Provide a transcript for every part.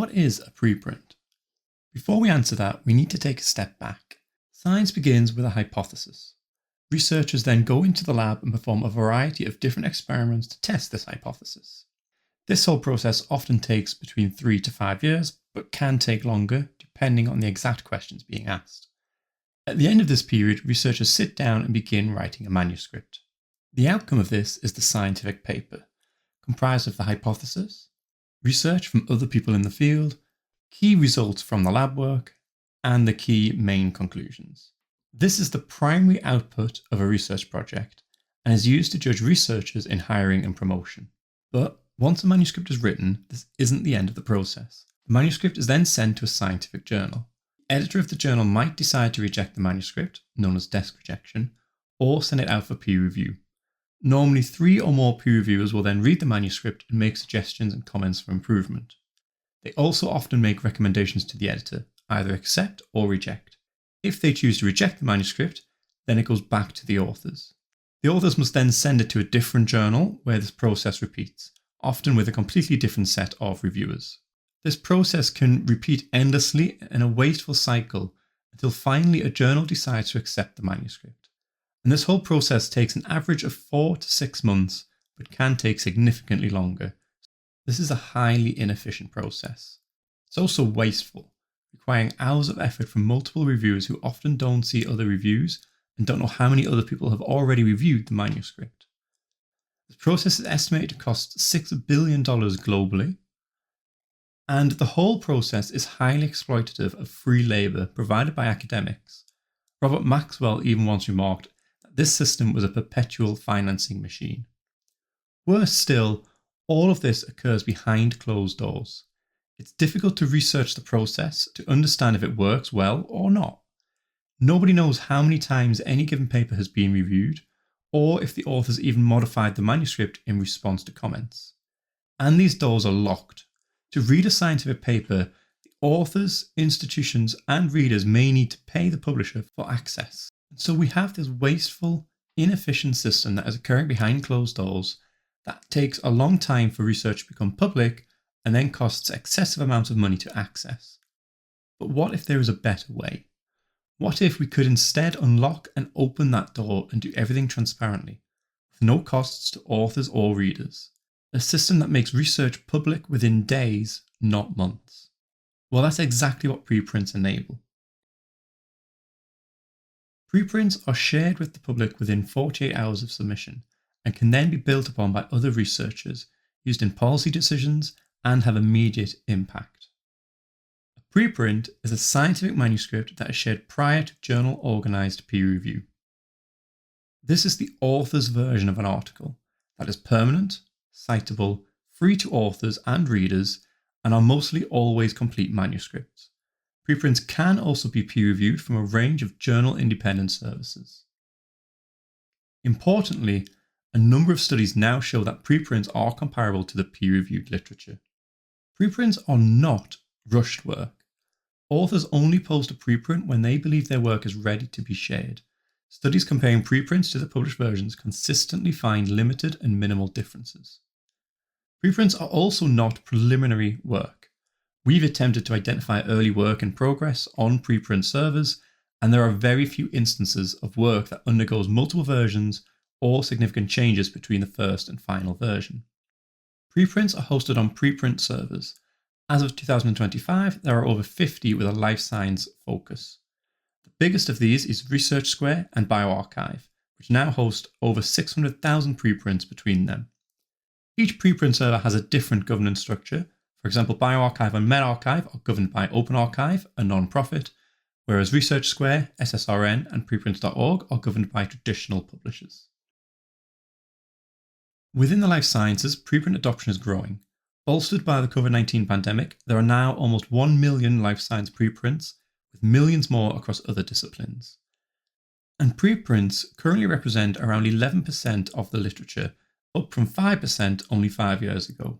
What is a preprint? Before we answer that, we need to take a step back. Science begins with a hypothesis. Researchers then go into the lab and perform a variety of different experiments to test this hypothesis. This whole process often takes between 3 to 5 years, but can take longer depending on the exact questions being asked. At the end of this period, researchers sit down and begin writing a manuscript. The outcome of this is the scientific paper, comprised of the hypothesis, research from other people in the field, key results from the lab work, and the key main conclusions. This is the primary output of a research project and is used to judge researchers in hiring and promotion. But once a manuscript is written, this isn't the end of the process. The manuscript is then sent to a scientific journal. The editor of the journal might decide to reject the manuscript, known as desk rejection, or send it out for peer review. Normally 3 or more peer reviewers will then read the manuscript and make suggestions and comments for improvement. They also often make recommendations to the editor, either accept or reject. If they choose to reject the manuscript, then it goes back to the authors. The authors must then send it to a different journal where this process repeats, often with a completely different set of reviewers. This process can repeat endlessly in a wasteful cycle until finally a journal decides to accept the manuscript. And this whole process takes an average of 4 to 6 months, but can take significantly longer. This is a highly inefficient process. It's also wasteful, requiring hours of effort from multiple reviewers who often don't see other reviews and don't know how many other people have already reviewed the manuscript. This process is estimated to cost $6 billion globally, and the whole process is highly exploitative of free labour provided by academics. Robert Maxwell even once remarked that this system was a perpetual financing machine. Worse still, all of this occurs behind closed doors. It's difficult to research the process to understand if it works well or not. Nobody knows how many times any given paper has been reviewed, or if the authors even modified the manuscript in response to comments. And these doors are locked. To read a scientific paper, the authors, institutions, and readers may need to pay the publisher for access. And so we have this wasteful, inefficient system that is occurring behind closed doors that takes a long time for research to become public and then costs excessive amounts of money to access. But what if there is a better way? What if we could instead unlock and open that door and do everything transparently, with no costs to authors or readers? A system that makes research public within days, not months. Well, that's exactly what preprints enable. Preprints are shared with the public within 48 hours of submission and can then be built upon by other researchers, used in policy decisions, and have immediate impact. A preprint is a scientific manuscript that is shared prior to journal-organised peer review. This is the author's version of an article that is permanent, citable, free to authors and readers, and are mostly always complete manuscripts. Preprints can also be peer-reviewed from a range of journal independent services. Importantly, a number of studies now show that preprints are comparable to the peer-reviewed literature. Preprints are not rushed work. Authors only post a preprint when they believe their work is ready to be shared. Studies comparing preprints to the published versions consistently find limited and minimal differences. Preprints are also not preliminary work. We've attempted to identify early work in progress on preprint servers, and there are very few instances of work that undergoes multiple versions or significant changes between the first and final version. Preprints are hosted on preprint servers. As of 2025, there are over 50 with a life science focus. The biggest of these is Research Square and bioRxiv, which now host over 600,000 preprints between them. Each preprint server has a different governance structure. For example, bioRxiv and medRxiv are governed by OpenArchive, a non-profit, whereas Research Square, SSRN, and Preprints.org are governed by traditional publishers. Within the life sciences, preprint adoption is growing. Bolstered by the COVID-19 pandemic, there are now almost 1 million life science preprints, with millions more across other disciplines. And preprints currently represent around 11% of the literature, up from 5% only 5 years ago.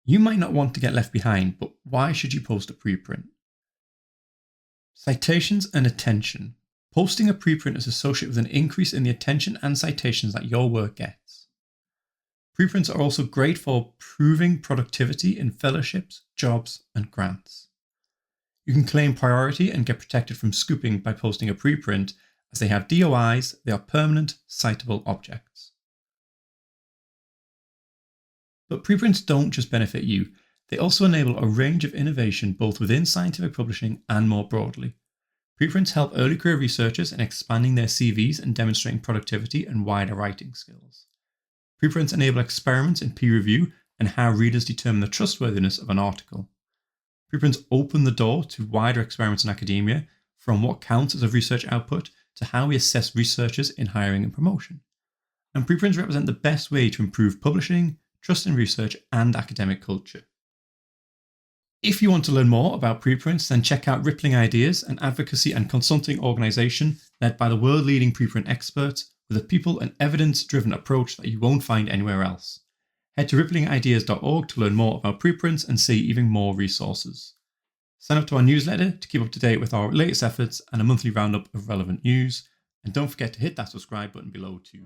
You might not want to get left behind, but why should you post a preprint? Citations and attention. Posting a preprint is associated with an increase in the attention and citations that your work gets. Preprints are also great for proving productivity in fellowships, jobs, and grants. You can claim priority and get protected from scooping by posting a preprint, as they have DOIs, they are permanent, citable objects. But preprints don't just benefit you, they also enable a range of innovation both within scientific publishing and more broadly. Preprints help early career researchers in expanding their CVs and demonstrating productivity and wider writing skills. Preprints enable experiments in peer review and how readers determine the trustworthiness of an article. Preprints open the door to wider experiments in academia, from what counts as a research output to how we assess researchers in hiring and promotion. And preprints represent the best way to improve publishing, trust in research, and academic culture. If you want to learn more about preprints, then check out Rippling Ideas, an advocacy and consulting organisation led by the world-leading preprint experts with a people and evidence-driven approach that you won't find anywhere else. Head to ripplingideas.org to learn more about preprints and see even more resources. Sign up to our newsletter to keep up to date with our latest efforts and a monthly roundup of relevant news. And don't forget to hit that subscribe button below too.